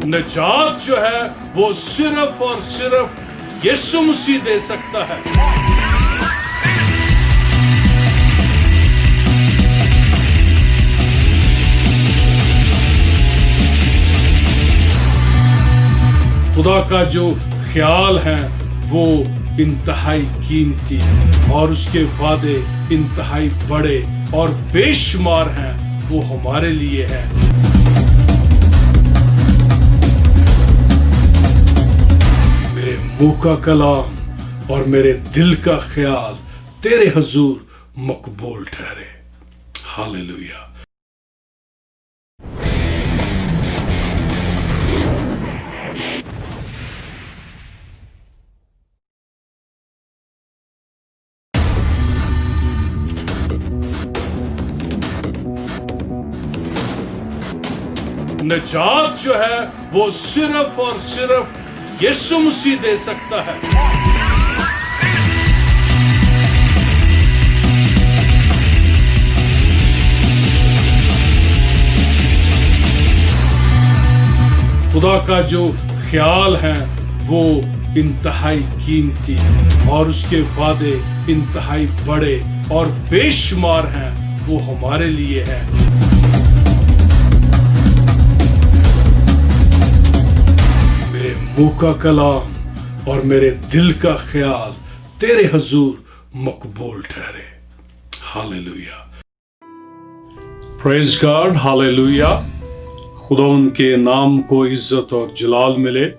نجات جو ہے وہ صرف اور صرف یسوع مسیح دے سکتا ہے۔ خدا کا جو خیال ہے وہ انتہائی قیمتی اور اس کے وعدے انتہائی بڑے اور بے شمار ہیں، وہ ہمارے لیے ہے۔ میرے منہ کا کلام اور میرے دل کا خیال تیرے حضور مقبول ٹھہرے۔ ہاللیلویہ۔ نجات جو ہے وہ صرف اور صرف یسوع مسیح دے سکتا ہے۔ خدا کا جو خیال ہے وہ انتہائی قیمتی اور اس کے وعدے انتہائی بڑے اور بے شمار ہیں، وہ ہمارے لیے ہے۔ منہ کا کلام اور میرے دل کا خیال تیرے حضور مقبول ٹھہرے۔ ہاللیلویہ۔ پریز گاڈ، ہاللیلویہ۔ خدا ان کے نام کو عزت اور جلال ملے۔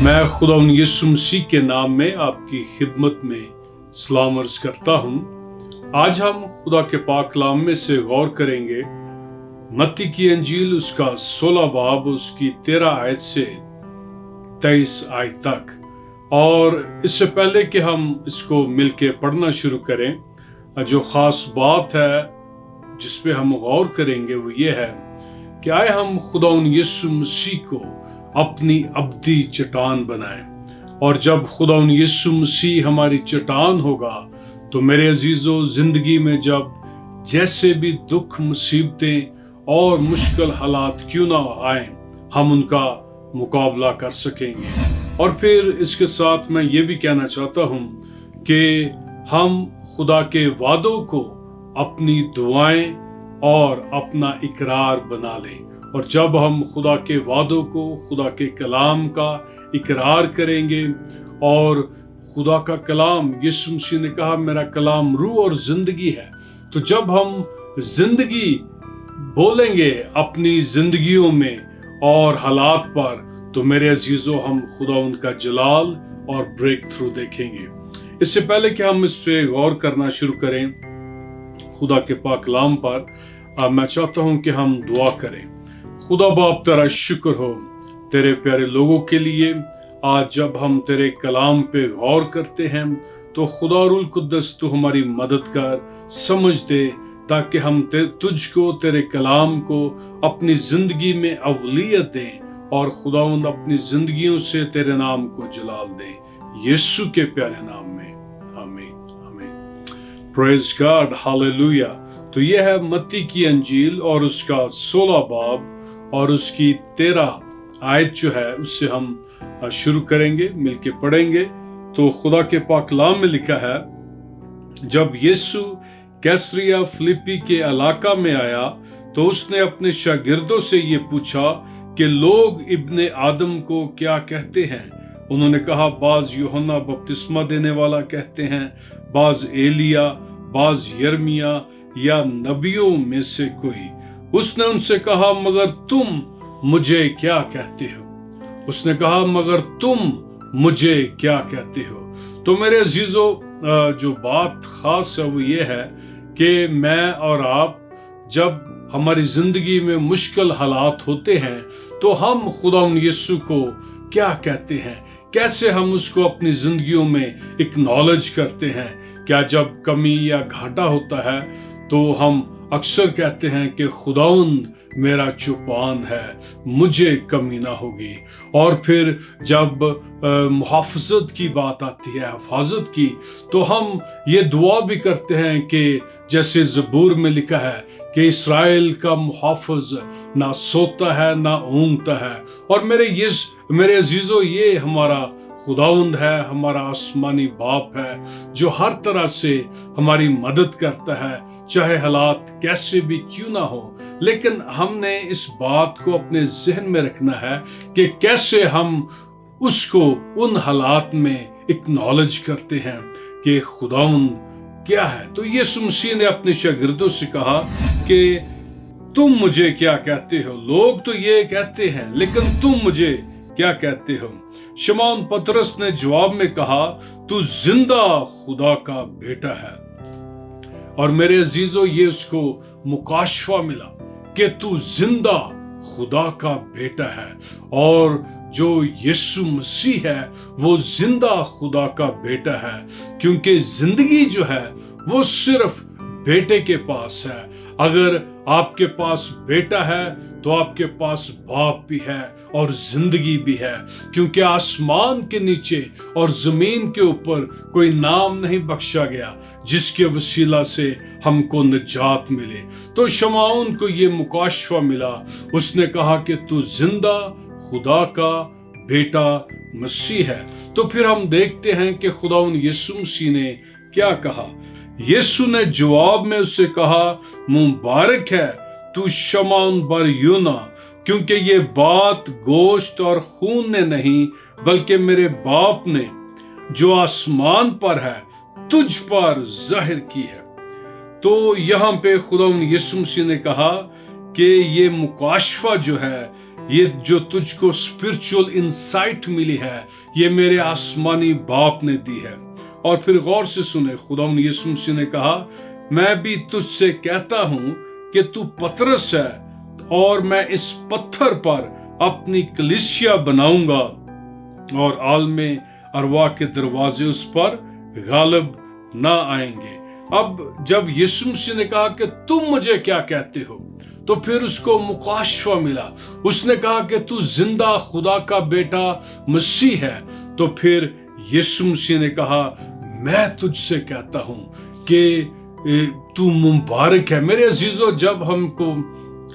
میں خدا ان یسوع مسیح کے نام میں آپ کی خدمت میں سلام عرض کرتا ہوں۔ آج ہم خدا کے پاک کلام میں سے غور کریں گے متی کی انجیل، اس کا 16 باب، اس کی 13 آیت سے 23 آیت تک۔ اور اس سے پہلے کہ ہم اس کو مل کے پڑھنا شروع کریں، جو خاص بات ہے جس پہ ہم غور کریں گے وہ یہ ہے کہ آئے ہم خدا ان یسوع مسیح کو اپنی ابدی چٹان بنائیں، اور جب خدا ان یسوع مسیح ہماری چٹان ہوگا تو میرے عزیزو، زندگی میں جب جیسے بھی دکھ، مصیبتیں اور مشکل حالات کیوں نہ آئیں، ہم ان کا مقابلہ کر سکیں گے۔ اور پھر اس کے ساتھ میں یہ بھی کہنا چاہتا ہوں کہ ہم خدا کے وعدوں کو اپنی دعائیں اور اپنا اقرار بنا لیں، اور جب ہم خدا کے وعدوں کو، خدا کے کلام کا اقرار کریں گے، اور خدا کا کلام، یسوع مسیح نے کہا میرا کلام روح اور زندگی ہے، تو جب ہم زندگی بولیں گے اپنی زندگیوں میں اور حالات پر، تو میرے عزیزو ہم خدا ان کا جلال اور بریک تھرو دیکھیں گے۔ اس سے پہلے کہ ہم اس پہ غور کرنا شروع کریں خدا کے پاک کلام پر، میں چاہتا ہوں کہ ہم دعا کریں۔ خدا باپ، تیرا شکر ہو تیرے پیارے لوگوں کے لیے۔ آج جب ہم تیرے کلام پہ غور کرتے ہیں تو خدا روح القدس تو ہماری مدد کر، سمجھ دے، تاکہ ہم تجھ کو، تیرے کلام کو اپنی زندگی میں اولیت دیں، اور خداوند اپنی زندگیوں سے تیرے نام کو جلال دیں، یسوع کے پیارے نام میں، آمین آمین۔ پریز گاڈ، ہاللیلویہ۔ تو یہ ہے متی کی انجیل اور اس کا 16 باب اور اس کی 13 آیت جو ہے، اس سے ہم شروع کریں گے، مل کے پڑھیں گے۔ تو خدا کے پاک کلام میں لکھا ہے، جب یسوع کیسریا فلپی کے علاقہ میں آیا تو اس نے اپنے شاگردوں سے یہ پوچھا کہ لوگ ابن آدم کو کیا کہتے ہیں؟ انہوں نے کہا، بعض یوحنا بپتسمہ دینے والا کہتے ہیں، بعض ایلیا، بعض یرمیا یا نبیوں میں سے کوئی۔ اس نے ان سے کہا، مگر تم مجھے کیا کہتے ہو؟ اس نے کہا، مگر تم مجھے کیا کہتے ہو؟ تو میرے عزیزو، جو بات خاص ہے وہ یہ ہے کہ میں اور آپ جب ہماری زندگی میں مشکل حالات ہوتے ہیں تو ہم خدا یسوع کو کیا کہتے ہیں، کیسے ہم اس کو اپنی زندگیوں میں اکنالج کرتے ہیں۔ کیا جب کمی یا گھاٹا ہوتا ہے تو ہم اکثر کہتے ہیں کہ خداوند میرا چوپان ہے، مجھے کمی نہ ہوگی۔ اور پھر جب محافظت کی بات آتی ہے، حفاظت کی، تو ہم یہ دعا بھی کرتے ہیں کہ جیسے زبور میں لکھا ہے कि इस्राएल का मुहाफ़िज़ ना सोता है ना ऊँघता है। और मेरे अजीज़ों, ये हमारा खुदावंद है, हमारा आसमानी बाप है, जो हर तरह से हमारी मदद करता है, चाहे हालात कैसे भी क्यों ना हो। लेकिन हमने इस बात को अपने ज़हन में रखना है कि कैसे हम उसको उन हालात में एक्नॉलेज करते हैं कि खुदावंद क्या है। तो यीशु मसीह ने अपने शागिर्दों से कहा कि तुम मुझे क्या कहते हो? लोग तो ये कहते हैं, लेकिन तुम मुझे क्या कहते हो? शमौन पतरस ने जवाब में कहा, तू जिंदा खुदा का बेटा है। और मेरे अजीजों, ये उसको मुकाशवा मिला कि तू जिंदा खुदा का बेटा है। और जो यीशु मसीह है वो जिंदा खुदा का बेटा है, क्योंकि जिंदगी जो है वो सिर्फ बेटे के पास है। अगर आपके पास बेटा है तो आपके पास बाप भी है और जिंदगी भी है, क्योंकि आसमान के नीचे और जमीन के ऊपर कोई नाम नहीं बख्शा गया जिसके वसीला से हमको निजात मिले। तो शमौन को ये मुकाशवा मिला, उसने कहा कि तू जिंदा खुदा का बेटा मसीह है। तो फिर हम देखते हैं कि खुदावंद यीशु मसीह ने क्या कहा। यीशु ने जवाब में उससे कहा, मुबारक है तू शमौन बर यूना, क्योंकि ये बात गोश्त और खून ने नहीं बल्कि मेरे बाप ने जो आसमान पर है तुझ पर जाहिर की है। तो यहाँ पे खुदावंद यीशु मसीह ने कहा कि ये मुकाशवा जो है, ये जो तुझको स्पिरिचुअल इंसाइट मिली है, ये मेरे आसमानी बाप ने दी है। और फिर गौर से सुने, खुदावंद यीशु मसीह ने कहा, मैं भी तुझसे कहता हूं कि तू पतरस है और मैं इस पत्थर पर अपनी कलीसिया बनाऊंगा और आलमे अरवा के दरवाजे उस पर गालिब ना आएंगे। अब जब यीशु मसीह ने कहा कि तुम मुझे क्या कहते हो, तो फिर उसको मुकाशवा मिला। उसने कहा कि तू जिंदा खुदा का बेटा मसीह है। तो फिर यीशु मसीह ने कहा, मैं तुझसे कहता हूं कि तू मुबारक है। मेरे अजीजों, जब हमको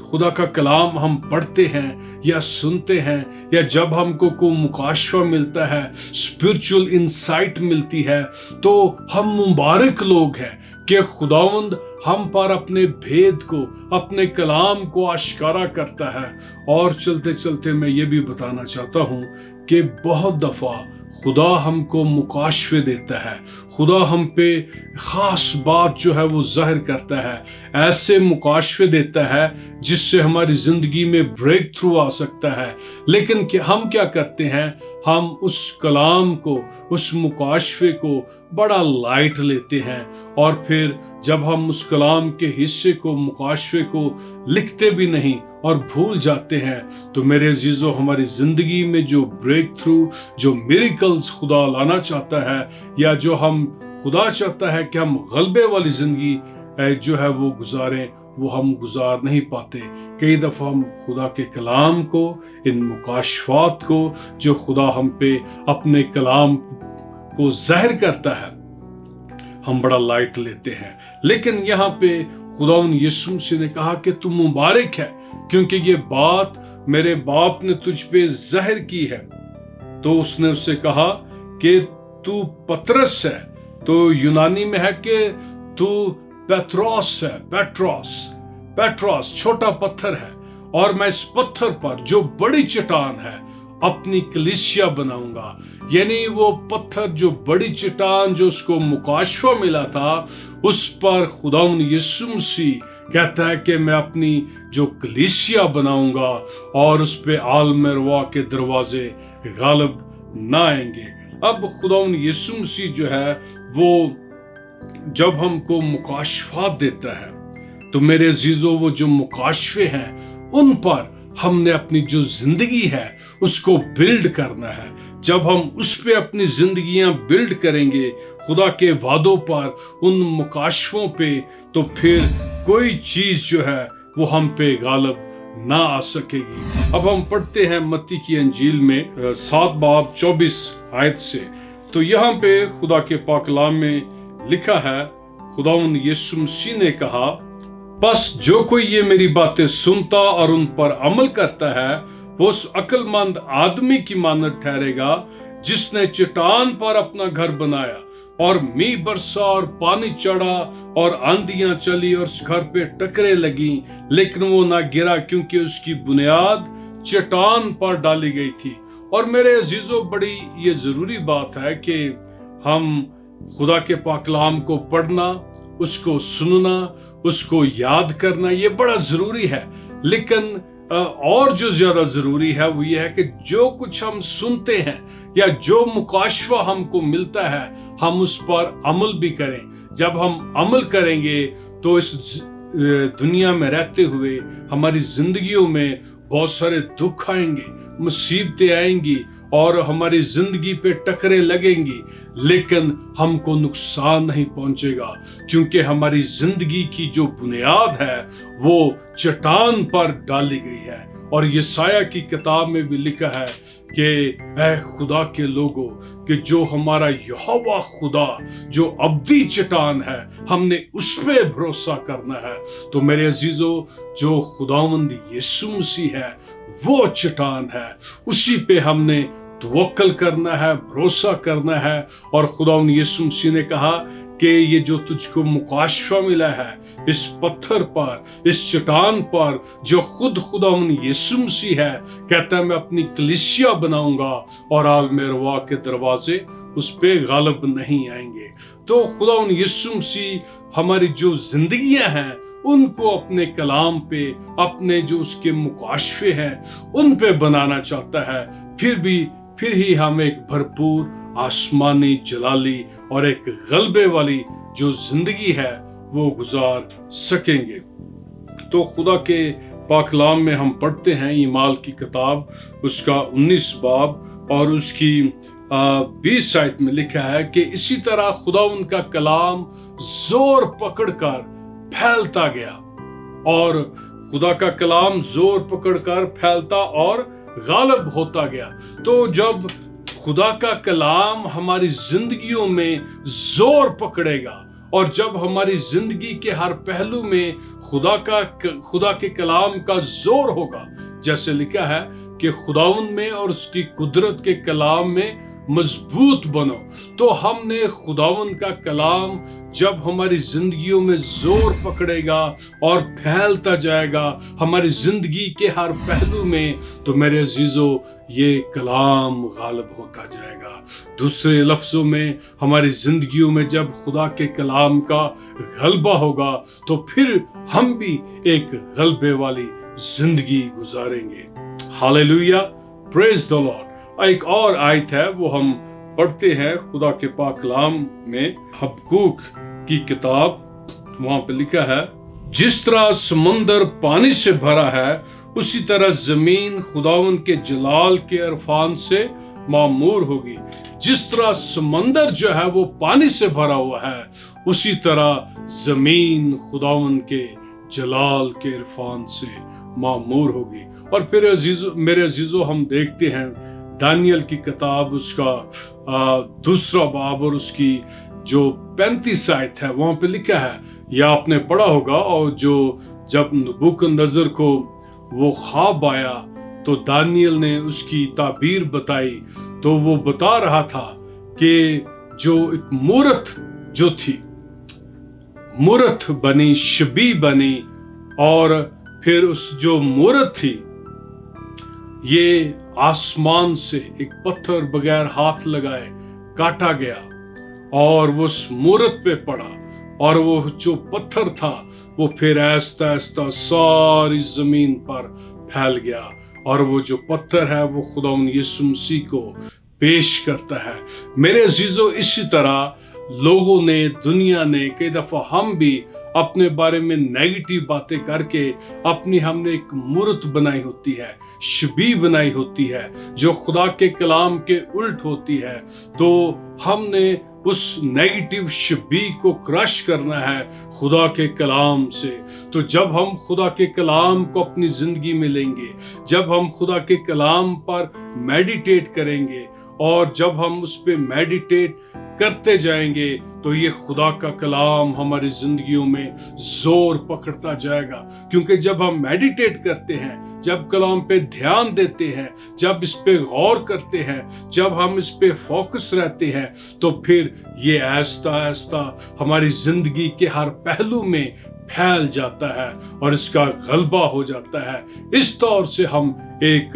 खुदा का कलाम हम पढ़ते हैं या सुनते हैं, या जब हमको कोई मुकाशवा मिलता है, स्पिरिचुअल इंसाइट मिलती है, तो हम मुबारक लोग हैं कि खुदावंद हम पर अपने भेद को, अपने कलाम को आश्कारा करता है। और चलते चलते मैं ये भी बताना चाहता हूँ कि बहुत दफा खुदा हमको मुकाशवे देता है, खुदा हम पे खास बात जो है वो जाहिर करता है, ऐसे मुकाशवे देता है जिससे हमारी जिंदगी में ब्रेक थ्रू आ सकता है। लेकिन हम क्या करते हैं, हम उस कलाम को, उस मुकाशवे को बड़ा लाइट लेते हैं, और फिर जब हम उस कलाम के हिस्से को, मुकाशवे को लिखते भी नहीं और भूल जाते हैं, तो मेरे अजीजों, हमारी जिंदगी में जो ब्रेक थ्रू, जो मिरेकल्स खुदा लाना चाहता है, या जो हम खुदा चाहता है कि हम गलबे वाली जिंदगी जो है वो गुजारें, वो हम गुजार नहीं पाते। कई दफा हम खुदा के कलाम को, इन मुकाशफात को जो खुदा हम पे अपने कलाम को जाहिर करता है, हम बड़ा लाइट लेते हैं। लेकिन यहाँ पे खुदावंद यीशु मसीह ने कहा कि तू मुबारक है, क्योंकि ये बात मेरे बाप ने तुझ पे जाहिर की है। तो उसने उससे कहा कि तू पतरस है, तो यूनानी में है कि तू पेट्रोस है। पेट्रोस छोटा पत्थर है, और मैं इस पत्थर पर जो बड़ी चट्टान है अपनी कलीसिया बनाऊंगा। यानी वो पत्थर, जो बड़ी चट्टान, जो उसको मुकाशवा मिला था, उस पर खुदावंद यीशु मसीह कहता है कि मैं अपनी जो कलीसिया बनाऊंगा और उस पे आलम अरवा के दरवाजे गालिब ना आएंगे। अब खुदावंद यीशु मसीह जो है वो जब हमको मुकाशफात देता है, तो मेरे अजीजों, वो जो मुकाशफे हैं उन पर हमने अपनी जो जिंदगी है उसको बिल्ड करना है। जब हम उस पे अपनी जिंदगियां बिल्ड करेंगे, खुदा के वादों पर, उन मुकाशफों पे, तो फिर कोई चीज जो है वो हम पे गालिब ना आ सकेगी। अब हम पढ़ते हैं मत्ती की अंजील में 7 बाब 24 आयत से। तो यहाँ पे खुदा के पाक कलाम में लिखा है, खुदावंद यीशु मसीह ने कहा, बस जो कोई ये मेरी बातें सुनता और उन पर अमल करता है वो उस अक्लमंद आदमी की मानद ठहरेगा जिसने चट्टान पर अपना घर बनाया और मींह बरसा और पानी चढ़ा और आंधियां चली और उस घर पे टकरे लगी, लेकिन वो ना गिरा क्योंकि उसकी बुनियाद चट्टान पर डाली गई थी। और मेरे अजीजों, बड़ी ये जरूरी बात है कि हम खुदा के पाक कलाम को पढ़ना, उसको सुनना, उसको याद करना, ये बड़ा जरूरी है। लेकिन और जो ज्यादा जरूरी है वो ये है कि जो कुछ हम सुनते हैं या जो मुकाशवा हमको मिलता है हम उस पर अमल भी करें। जब हम अमल करेंगे तो इस दुनिया में रहते हुए हमारी जिंदगियों में बहुत सारे दुख आएंगे, मुसीबतें आएंगी और हमारी जिंदगी पे टकरे लगेंगी, लेकिन हमको नुकसान नहीं पहुंचेगा क्योंकि हमारी जिंदगी की जो बुनियाद है वो चट्टान पर डाली गई है। और यशायाह की किताब में भी लिखा है कि ऐ खुदा के लोगों कि जो हमारा यहोवा खुदा जो अब्दी चट्टान है, हमने उस पे भरोसा करना है। तो मेरे अजीजों, जो खुदावंद यीशु मसीह है वो चट्टान है, उसी पे हमने तवक्कल करना है, भरोसा करना है। और खुदावंद यीशु मसीह ने कहा कि ये जो तुझको मुकाशवा मिला है इस पत्थर पर, इस चट्टान पर, जो खुद खुदावंद यीशु मसीह है, कहता है मैं अपनी कलीसिया बनाऊंगा और आल मेरवा के दरवाजे उस पे गालिब नहीं आएंगे। तो खुदावंद यीशु मसीह हमारी जो जिंदगियां हैं उनको अपने कलाम पे, अपने जो उसके मुकाशवे हैं उन पे बनाना चाहता है। फिर ही हम एक भरपूर आसमानी जलाली और एक गलबे वाली जो जिंदगी है वो गुजार सकेंगे। तो खुदा के पाक कलाम में हम पढ़ते हैं ईमाल की किताब उसका 19 बाब और उसकी 20 आयत में लिखा है कि इसी तरह खुदा उनका कलाम जोर पकड़कर फैलता गया। और खुदा का कलाम जोर पकड़कर फैलता और गालिब होता गया। तो जब खुदा का कलाम हमारी जिंदगियों में जोर पकड़ेगा और जब हमारी जिंदगी के हर पहलू में खुदा के कलाम का जोर होगा, जैसे लिखा है कि खुदावंद में और उसकी कुदरत के कलाम में मजबूत बनो, तो हमने खुदावंद का कलाम जब हमारी जिंदगियों में जोर पकड़ेगा और फैलता जाएगा हमारी जिंदगी के हर पहलू में, तो मेरे अजीजों ये कलाम गालिब होता जाएगा। दूसरे लफ्जों में हमारी जिंदगियों में जब खुदा के कलाम का गलबा होगा तो फिर हम भी एक गलबे वाली जिंदगी गुजारेंगे। Hallelujah, praise the Lord. एक और आयत है वो हम पढ़ते हैं खुदा के पाक कलाम में, हबक्कूक की किताब, वहां पे लिखा है जिस तरह समुंदर पानी से भरा है उसी तरह जमीन खुदावंद के जलाल के इरफान से मामूर होगी। जिस तरह समंदर जो है वो पानी से भरा हुआ है उसी तरह जमीन खुदावंद के जलाल के इरफान से मामूर होगी। और फिर मेरे अजीजों, हम देखते हैं दानियल की किताब उसका 2 बाब और उसकी जो 35 आयत है वहां पे लिखा है, या आपने पढ़ा होगा, और जो जब नबूकदनेस्सर को वो ख्वाब आया तो दानियल ने उसकी ताबीर बताई, तो वो बता रहा था कि जो एक मूरत जो थी, मूरत बनी, शबी बनी, और फिर उस जो मूरत थी ये आसमान से एक पत्थर बगैर हाथ लगाए काटा गया और वो उस मूरत पे पड़ा, और वो जो पत्थर था वो फिर आहिस्ता आहिस्ता सारी जमीन पर फैल गया, और वो जो पत्थर है वो खुदावंद यीशु मसीह को पेश करता है। मेरे अजीजों, इसी तरह लोगों ने, दुनिया ने, कई दफा हम भी अपने बारे में नेगेटिव बातें करके हमने एक मूरत बनाई होती है, शबी बनाई होती है जो खुदा के कलाम के उल्ट होती है। तो हमने उस नेगेटिव शबी को क्रश करना है खुदा के कलाम से। तो जब हम खुदा के कलाम को अपनी जिंदगी में लेंगे, जब हम खुदा के कलाम पर मेडिटेट करेंगे, और जब हम उस पे मेडिटेट کرتے جائیں گے تو یہ خدا کا کلام ہماری زندگیوں میں زور پکڑتا جائے گا. کیونکہ جب ہم میڈیٹیٹ کرتے ہیں، جب کلام پہ دھیان دیتے ہیں، جب اس پہ غور کرتے ہیں، جب ہم اس پہ فوکس رہتے ہیں، تو پھر یہ آہستہ آہستہ ہماری زندگی کے ہر پہلو میں پھیل جاتا ہے اور اس کا غلبہ ہو جاتا ہے. اس طور سے ہم ایک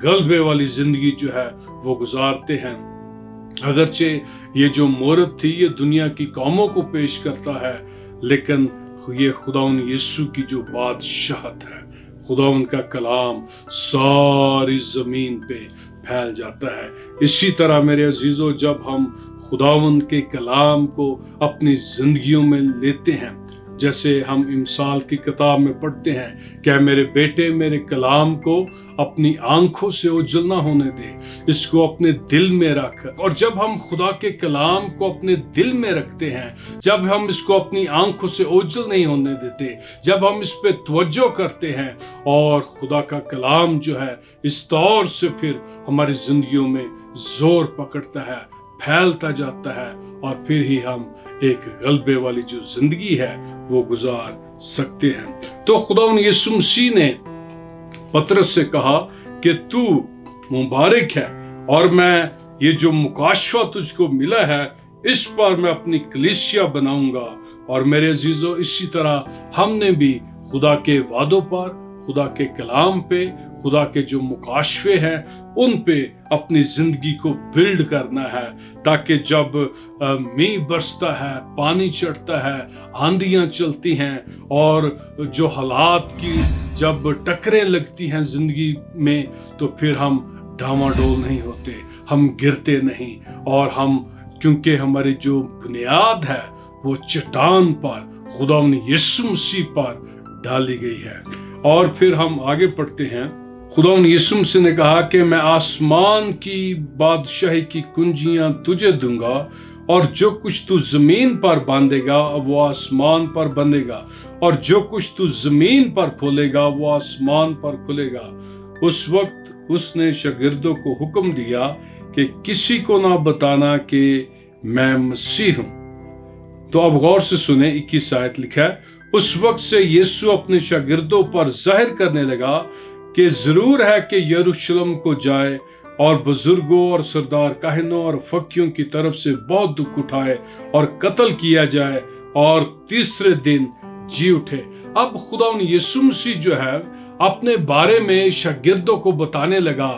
غلبے والی زندگی جو ہے وہ گزارتے ہیں. اگرچہ یہ جو مورت تھی یہ دنیا کی قوموں کو پیش کرتا ہے، لیکن یہ خداوند یسوع کی جو بادشاہت ہے، خداوند کا کلام ساری زمین پہ پھیل جاتا ہے. اسی طرح میرے عزیزو، جب ہم خداوند کے کلام کو اپنی زندگیوں میں لیتے ہیں، جیسے ہم امثال کی کتاب میں پڑھتے ہیں کہ میرے بیٹے میرے کلام کو اپنی آنکھوں سے اوجھل نہ ہونے دے، اس کو اپنے دل میں رکھ. اور جب ہم خدا کے کلام کو اپنے دل میں رکھتے ہیں، جب ہم اس کو اپنی آنکھوں سے اوجھل نہیں ہونے دیتے، جب ہم اس پہ توجہ کرتے ہیں، اور خدا کا کلام جو ہے اس طور سے پھر ہماری زندگیوں میں زور پکڑتا ہے، پھیلتا جاتا ہے، اور پھر ہی ہم ایک غلبے والی جو زندگی ہے وہ گزار سکتے ہیں. تو خداوند یسوع مسیح نے پطرس سے کہا کہ تو مبارک ہے، اور میں یہ جو مکاشفہ تجھ کو ملا ہے اس پر میں اپنی کلیسیا بناؤں گا. اور میرے عزیزو، اسی طرح ہم نے بھی خدا کے وعدوں پر، خدا کے کلام پہ، خدا کے جو مکاشفے ہیں ان پہ اپنی زندگی کو بلڈ کرنا ہے، تاکہ جب میہ برستا ہے، پانی چڑھتا ہے، آندیاں چلتی ہیں، اور جو حالات کی جب ٹکریں لگتی ہیں زندگی میں، تو پھر ہم ڈاواڈول نہیں ہوتے، ہم گرتے نہیں، اور ہم کیونکہ ہماری جو بنیاد ہے وہ چٹان پر، خداوند یسوع مسیح پر ڈالی گئی ہے. اور پھر ہم آگے پڑھتے ہیں. خداوند یسوع مسیح نے کہا کہ میں آسمان کی بادشاہی کی کنجیاں تجھے دوں گا، اور جو کچھ تو زمین پر باندھے گا وہ آسمان پر بندھے گا، اور جو کچھ تو زمین پر کھولے گا وہ آسمان پر کھلے گا. اس وقت اس نے شاگردوں کو حکم دیا کہ کسی کو نہ بتانا کہ میں مسیح ہوں. تو اب غور سے سنیں، 21 آیت لکھا ہے. اس وقت سے یسوع اپنے شاگردوں پر ظاہر کرنے لگا کہ ضرور ہے کہ یروشلم کو جائے اور بزرگوں اور سردار کاہنوں اور فقیوں کی طرف سے بہت دکھ اٹھائے اور قتل کیا جائے اور تیسرے دن جی اٹھے. اب خداوند یسوع مسیح جو ہے اپنے بارے میں شاگردوں کو بتانے لگا،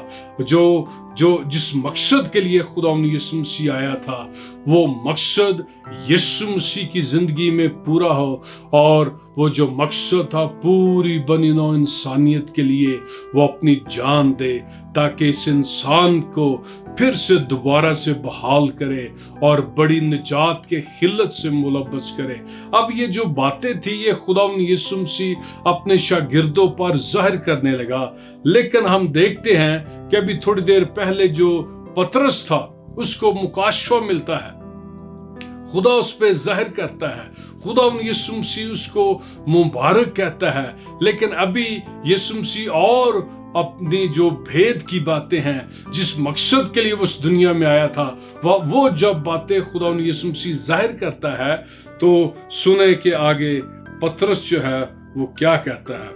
جس مقصد کے لیے خداوند یسوع مسیح آیا تھا، وہ مقصد یسوع مسیح کی زندگی میں پورا ہو. اور وہ جو مقصد تھا پوری بنی نوع انسانیت کے لیے وہ اپنی جان دے، تاکہ اس انسان کو پھر سے دوبارہ سے بحال کرے اور بڑی نجات کے خلت سے ملبس کرے. اب یہ جو باتیں تھی یہ خداوند یسوع مسیح اپنے شاگردوں پر ظاہر کرنے لگا. لیکن ہم دیکھتے ہیں کہ ابھی تھوڑی دیر پہلے جو پطرس تھا اس کو مکاشفہ ملتا ہے، خدا اس پہ ظاہر کرتا ہے، خداوند یسوع مسیح اس کو مبارک کہتا ہے. لیکن ابھی یسوع مسیح اور اپنی جو بھید کی باتیں ہیں، جس مقصد کے لیے وہ اس دنیا میں آیا تھا، وہ جب باتیں خداوند یسوع مسیح ظاہر کرتا ہے، تو سنیں کہ آگے پطرس جو ہے وہ کیا کہتا ہے.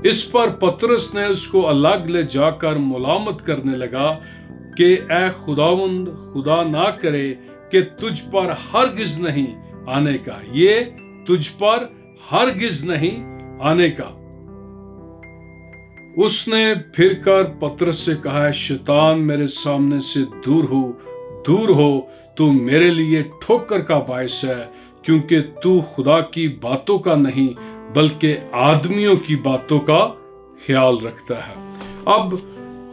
اس پر پطرس نے اس کو الگ لے جا کر ملامت کرنے لگا کہ اے خداوند، خدا نہ کرے کہ تجھ پر ہرگز نہیں آنے کا، یہ تجھ پر ہرگز نہیں آنے کا. اس نے پھر کر پطرس سے کہا، شیطان میرے سامنے سے دور ہو، تو میرے لیے ٹھوکر کا باعث ہے، کیونکہ تو خدا کی باتوں کا نہیں بلکہ آدمیوں کی باتوں کا خیال رکھتا ہے. اب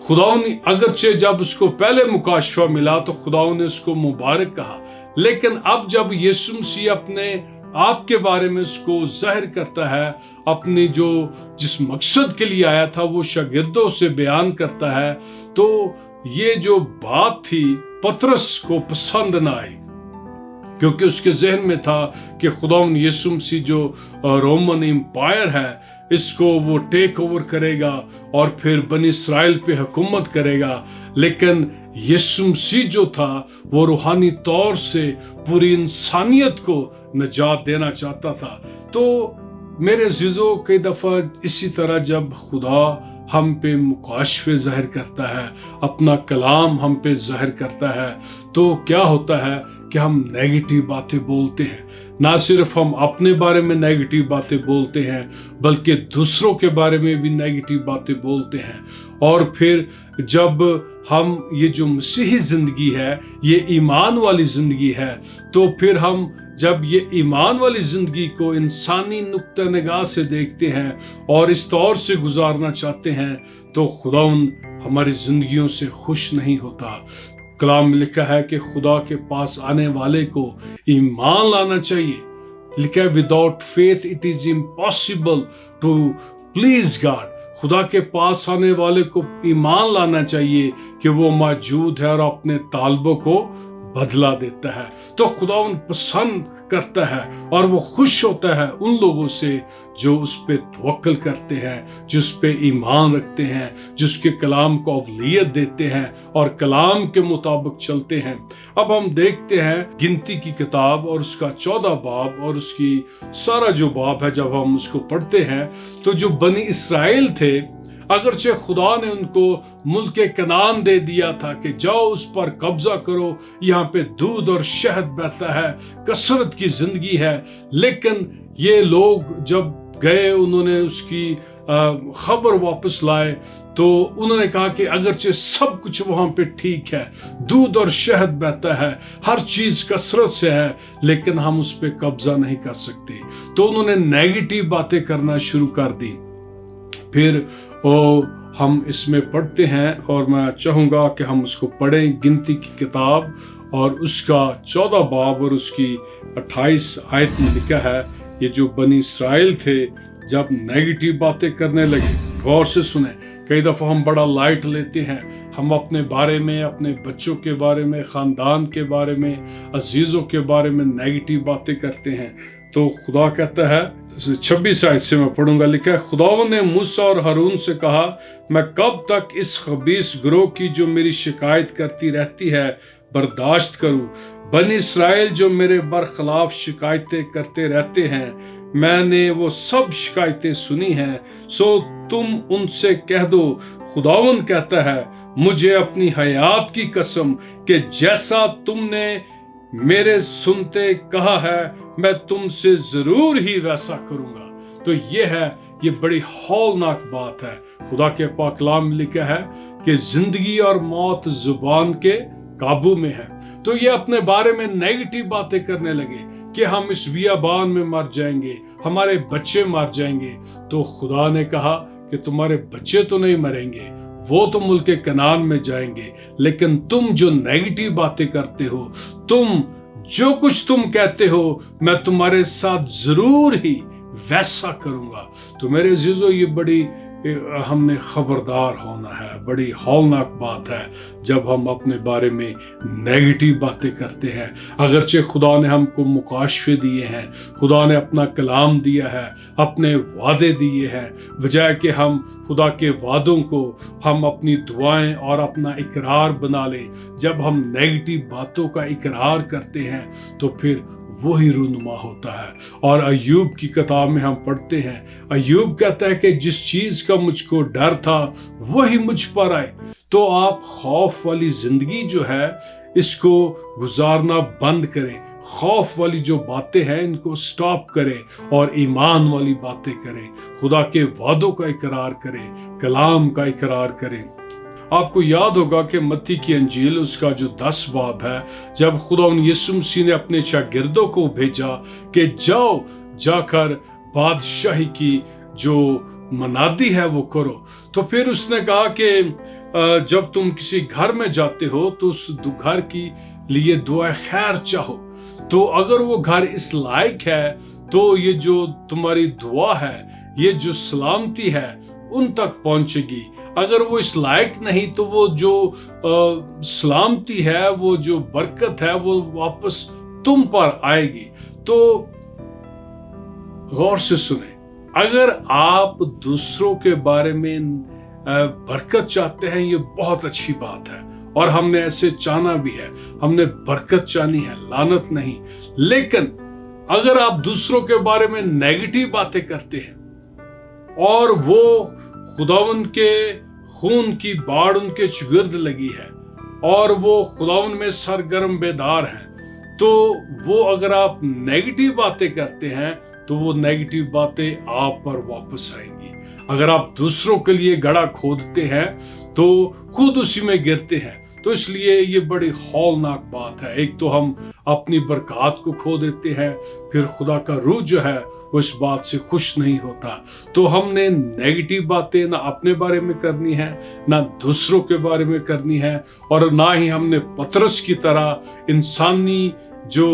خداوند اگرچہ جب اس کو پہلے مکاشفہ ملا تو خداوند نے اس کو مبارک کہا، لیکن اب جب یسوع مسیح اپنے آپ کے بارے میں اس کو ظاہر کرتا ہے، اپنی جس مقصد کے لیے آیا تھا وہ شاگردوں سے بیان کرتا ہے، تو یہ جو بات تھی پطرس کو پسند نہ آئی، کیونکہ اس کے ذہن میں تھا کہ خداوند یسوع مسیح جو رومن امپائر ہے اس کو وہ ٹیک اوور کرے گا اور پھر بنی اسرائیل پہ حکومت کرے گا. لیکن यीशु मसीह जो था वो रूहानी तौर से पूरी इंसानियत को निजात देना चाहता था। तो मेरे अज़ीज़ों, कई दफ़ा इसी तरह जब खुदा हम पे मुकाशफे ज़ाहिर करता है, अपना कलाम हम पे ज़ाहिर करता है, तो क्या होता है कि हम नेगेटिव बातें बोलते हैं। ना सिर्फ हम अपने बारे में नेगेटिव बातें बोलते हैं, बल्कि दूसरों के बारे में भी नेगेटिव बातें बोलते हैं। और फिर जब हम ये जो मसीही ज़िंदगी है, ये ईमान वाली ज़िंदगी है, तो फिर हम जब ये ईमान वाली ज़िंदगी को इंसानी नुक्ता निगाह से देखते हैं और इस तौर से गुजारना चाहते हैं, तो खुदाउन हमारी ज़िंदगियों से खुश नहीं होता। कलाम में लिखा है कि खुदा के पास आने वाले को ईमान लाना चाहिए। लिखा है, without faith it is impossible to please God. खुदा के पास आने वाले को ईमान लाना चाहिए कि वो मौजूद है और अपने तालबों को बदला देता है। तो खुदा उन पसंद करता है और वो खुश होता है उन लोगों से जो उस पे तवक्कल करते हैं, जो उस पे ईमान रखते हैं, जो उसके कलाम को अवलियत देते हैं और कलाम के मुताबिक चलते हैं। अब हम देखते हैं गिनती की किताब और उसका 14 बाब और उसकी सारा जो बाब है, जब हम उसको पढ़ते हैं तो जो बनी इसराइल थे, अगरचे खुदा ने उनको मुल्क कनान दे दिया था कि जाओ उस पर कब्जा करो, यहाँ पे दूध और शहद बहता है, कसरत की जिंदगी है, लेकिन ये लोग जब गए, उन्होंने उसकी खबर वापस लाए, तो उन्होंने कहा कि अगरचे सब कुछ वहाँ पे ठीक है, दूध और शहद बहता है, हर चीज़ कसरत से है, लेकिन हम उस पर कब्जा नहीं कर सकते। तो उन्होंने नेगेटिव बातें करना शुरू कर दी। फिर हम इसमें पढ़ते हैं और मैं चाहूँगा कि हम उसको पढ़ें। गिनती की किताब और उसका 14 बाब और उसकी 28 आयत में लिखा है, ये जो बनी इसराइल थे जब नेगेटिव बातें करने लगे, गौर से सुने। कई दफ़ा हम बड़ा लाइट लेते हैं, हम अपने बारे में, अपने बच्चों के बारे में, ख़ानदान के बारे में, अजीज़ों के बारे में नेगेटिव बातें करते हैं। तो खुदा कहता है, 26 आयत से मैं पढ़ूंगा, लिखा है, खुदावंद ने मूसा और हारून से कहा, मैं कब तक इस खबीस गिरोह की जो मेरी शिकायत करती रहती है बर्दाश्त करूं? बनी इसराइल जो मेरे बरखिलाफ शिकायतें करते रहते हैं, मैंने वो सब शिकायतें सुनी हैं, सो तुम उनसे कह दो, खुदावंद कहता है, मुझे अपनी हयात की कसम कि जैसा तुमने मेरे सुनते कहा है, मैं तुमसे जरूर ही वैसा करूंगा। तो ये बड़ी हौलनाक बात है। खुदा के पाक कलाम में लिखा है कि जिंदगी और मौत जुबान के काबू में है। तो ये अपने बारे में नेगेटिव बातें करने लगे कि हम इस बियाबान में मर जाएंगे, हमारे बच्चे मर जाएंगे। तो खुदा ने कहा कि तुम्हारे बच्चे तो नहीं मरेंगे, वो तो मुल्क कनान में जाएंगे, लेकिन तुम जो नेगेटिव बातें करते हो, तुम जो कुछ तुम कहते हो, मैं तुम्हारे साथ जरूर ही वैसा करूंगा। तो मेरे अजीजों, ये बड़ी हमने खबरदार होना है। बड़ी हौलनाक बात है जब हम अपने बारे में नेगेटिव बातें करते हैं। अगरचे खुदा ने हमको मुकाशफे दिए हैं, खुदा ने अपना कलाम दिया है, अपने वादे दिए हैं, बजाय कि हम खुदा के वादों को हम अपनी दुआएं और अपना इकरार बना लें। जब हम नेगेटिव बातों का इकरार करते हैं तो फिर वही रूनुमा होता है। और अय्यूब की किताब में हम पढ़ते हैं, अय्यूब कहता है कि जिस चीज का मुझको डर था वही मुझ पर आए। तो आप खौफ वाली जिंदगी जो है इसको गुजारना बंद करें, खौफ वाली जो बातें हैं इनको स्टॉप करें और ईमान वाली बातें करें, खुदा के वादों का इकरार करें, कलाम का इकरार करें। आपको याद होगा कि मत्ती की अंजील उसका जो 10 बाब है, जब खुदा यीशु मसीह ने अपने शागिर्दों को भेजा कि जाओ जाकर बादशाही की जो मनादी है वो करो, तो फिर उसने कहा कि जब तुम किसी घर में जाते हो तो उस घर की लिए दुआ खैर चाहो। तो अगर वो घर इस लायक है तो ये जो तुम्हारी दुआ है, ये जो सलामती है उन तक पहुंचेगी। अगर वो इस लायक नहीं तो वो जो सलामती है, वो जो बरकत है, वो वापस तुम पर आएगी। तो गौर से सुने, अगर आप दूसरों के बारे में बरकत चाहते हैं, ये बहुत अच्छी बात है اور ہم نے ایسے چاہنا بھی ہے، ہم نے برکت چاہنی ہے، لعنت نہیں۔ لیکن اگر آپ دوسروں کے بارے میں نیگیٹو باتیں کرتے ہیں اور وہ خداوند کے خون کی باڑ ان کے چگرد لگی ہے اور وہ خداوند میں سرگرم بیدار ہیں، تو وہ اگر آپ نیگیٹو باتیں کرتے ہیں تو وہ نیگیٹو باتیں آپ پر واپس آئیں گی۔ اگر آپ دوسروں کے لیے گڑھا کھودتے ہیں تو خود اسی میں گرتے ہیں۔ تو اس لیے یہ بڑی ہولناک بات ہے۔ ایک تو ہم اپنی برکات کو کھو دیتے ہیں، پھر خدا کا روح جو ہے وہ اس بات سے خوش نہیں ہوتا۔ تو ہم نے نیگیٹو باتیں نہ اپنے بارے میں کرنی ہے، نہ دوسروں کے بارے میں کرنی ہے، اور نہ ہی ہم نے پطرس کی طرح انسانی جو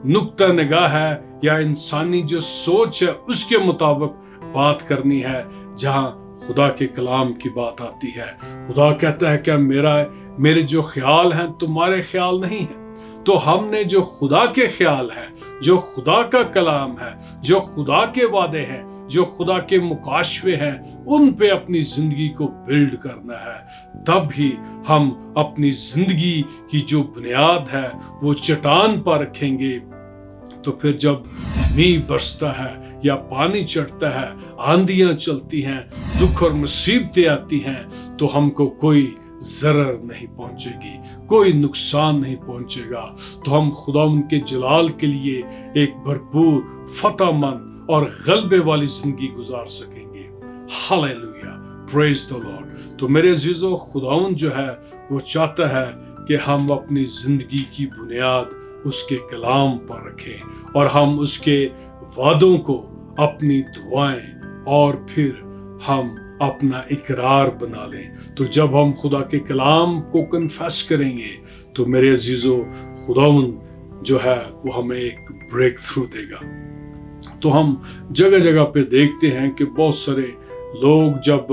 نقطہ نگاہ ہے یا انسانی جو سوچ ہے اس کے مطابق بات کرنی ہے۔ جہاں خدا کے کلام کی بات آتی ہے، خدا کہتا ہے کہ میرے جو خیال ہیں تمہارے خیال نہیں ہیں۔ تو ہم نے جو خدا کے خیال ہیں، جو خدا کا کلام ہے، جو خدا کے وعدے ہیں، جو خدا کے مکاشفے ہیں، ان پہ اپنی زندگی کو بلڈ کرنا ہے۔ تب ہی ہم اپنی زندگی کی جو بنیاد ہے وہ چٹان پر رکھیں گے۔ تو پھر جب میہ برستا ہے یا پانی چڑھتا ہے، آندیاں چلتی ہیں، دکھ اور مصیبتیں آتی ہیں، تو ہم کو کوئی ضرر نہیں پہنچے گی، کوئی نقصان نہیں پہنچے گا۔ تو ہم خداوند کے جلال کے لیے ایک بھرپور، فتح مند اور غلبے والی زندگی گزار سکیں گے۔ ہاللیلویا، پریز دی لارڈ۔ تو میرے عزیزو، خداوند جو ہے وہ چاہتا ہے کہ ہم اپنی زندگی کی بنیاد اس کے کلام پر رکھیں اور ہم اس کے وعدوں کو اپنی دعائیں اور پھر ہم اپنا اقرار بنا لیں۔ تو جب ہم خدا کے کلام کو کنفیس کریں گے تو میرے عزیزو، خداوند جو ہے وہ ہمیں ایک بریک تھرو دے گا۔ تو ہم جگہ جگہ پہ دیکھتے ہیں کہ بہت سارے لوگ جب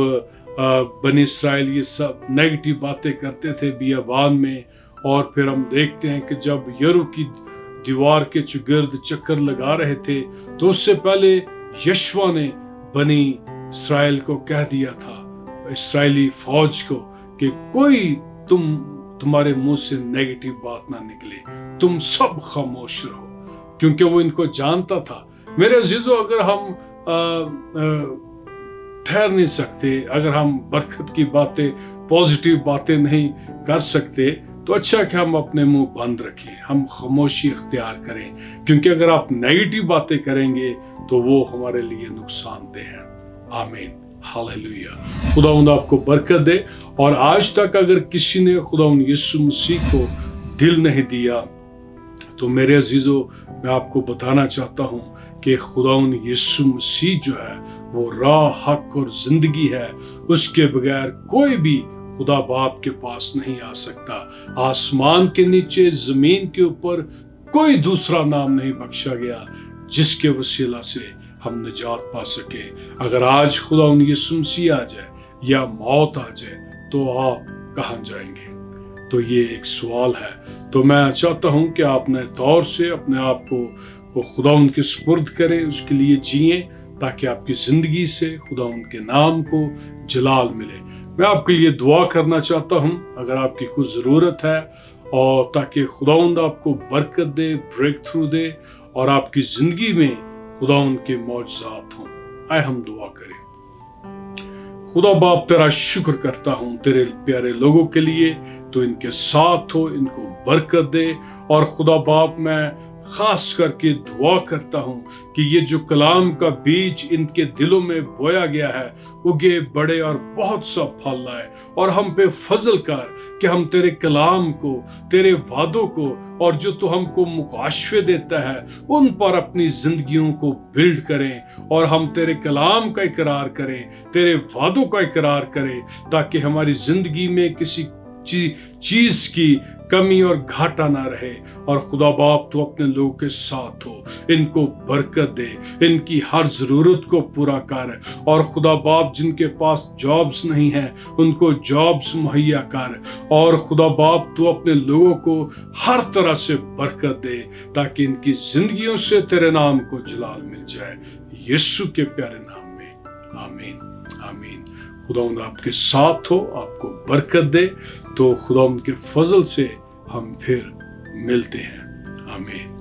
بنی اسرائیل یہ سب نیگیٹو باتیں کرتے تھے بیابان میں، اور پھر ہم دیکھتے ہیں کہ جب یرو کی دیوار کے چگرد چکر لگا رہے تھے تو اس سے پہلے یشوع نے بنی اسرائیل کو کہہ دیا تھا، اسرائیلی فوج کو، کہ کوئی تمہارے منہ سے نیگیٹو بات نہ نکلے، تم سب خاموش رہو، کیونکہ وہ ان کو جانتا تھا۔ میرے عزیزو، اگر ہم ٹھہر نہیں سکتے، اگر ہم برکت کی باتیں، پازیٹیو باتیں نہیں کر سکتے، تو اچھا کہ ہم اپنے منہ بند رکھیں، ہم خاموشی اختیار کریں، کیونکہ اگر آپ نیگیٹو باتیں کریں گے تو وہ ہمارے لیے نقصان دہ ہیں۔ آمین، ہاللیلویا۔ خداوند آپ کو برکت دے۔ اور آج تک اگر کسی نے خداوند یسوع مسیح کو دل نہیں دیا تو میرے عزیزو، میں آپ کو بتانا چاہتا ہوں کہ خداوند یسوع مسیح جو ہے وہ راہ، حق اور زندگی ہے۔ اس کے بغیر کوئی بھی خدا باپ کے پاس نہیں آ سکتا۔ آسمان کے نیچے، زمین کے اوپر کوئی دوسرا نام نہیں بخشا گیا جس کے وسیلہ سے ہم نجات پا سکے۔ اگر آج خداوند یسوع مسیح آ جائے یا موت آ جائے تو آپ کہاں جائیں گے؟ تو یہ ایک سوال ہے۔ تو میں چاہتا ہوں کہ آپ نئے طور سے اپنے آپ کو خداوند کے سپرد کریں، اس کے لیے جئیں، تاکہ آپ کی زندگی سے خداوند کے نام کو جلال ملے۔ میں آپ کے لیے دعا کرنا چاہتا ہوں، اگر آپ کی کوئی ضرورت ہے، اور تاکہ خداوند آپ کو برکت دے، بریک تھرو دے، اور آپ کی زندگی میں خداوند کے معجزات ہوں۔ آئے ہم دعا کریں۔ خدا باپ، تیرا شکر کرتا ہوں تیرے پیارے لوگوں کے لیے، تو ان کے ساتھ ہو، ان کو برکت دے۔ اور خدا باپ، میں خاص کر کے دعا کرتا ہوں کہ یہ جو کلام کا بیج ان کے دلوں میں بویا گیا ہے، اگے، بڑے اور بہت سا پھل لائے، اور ہم پہ فضل کر کہ ہم تیرے کلام کو، تیرے وعدوں کو، اور جو تو ہم کو مکاشفے دیتا ہے ان پر اپنی زندگیوں کو بلڈ کریں، اور ہم تیرے کلام کا اقرار کریں، تیرے وعدوں کا اقرار کریں، تاکہ ہماری زندگی میں کسی چیز کی کمی اور گھاٹا نہ رہے۔ اور خدا باپ، تو اپنے لوگوں کے ساتھ ہو، ان کو برکت دے، ان کی ہر ضرورت کو پورا کر، اور خدا باپ، جن کے پاس جابز نہیں ہیں ان کو جابز مہیا کر، اور خدا باپ، تو اپنے لوگوں کو ہر طرح سے برکت دے، تاکہ ان کی زندگیوں سے تیرے نام کو جلال مل جائے، یسوع کے پیارے نام میں، آمین، آمین۔ خداوند آپ کے ساتھ ہو، آپ کو برکت دے۔ تو خدا کے فضل سے ہم پھر ملتے ہیں. آمین.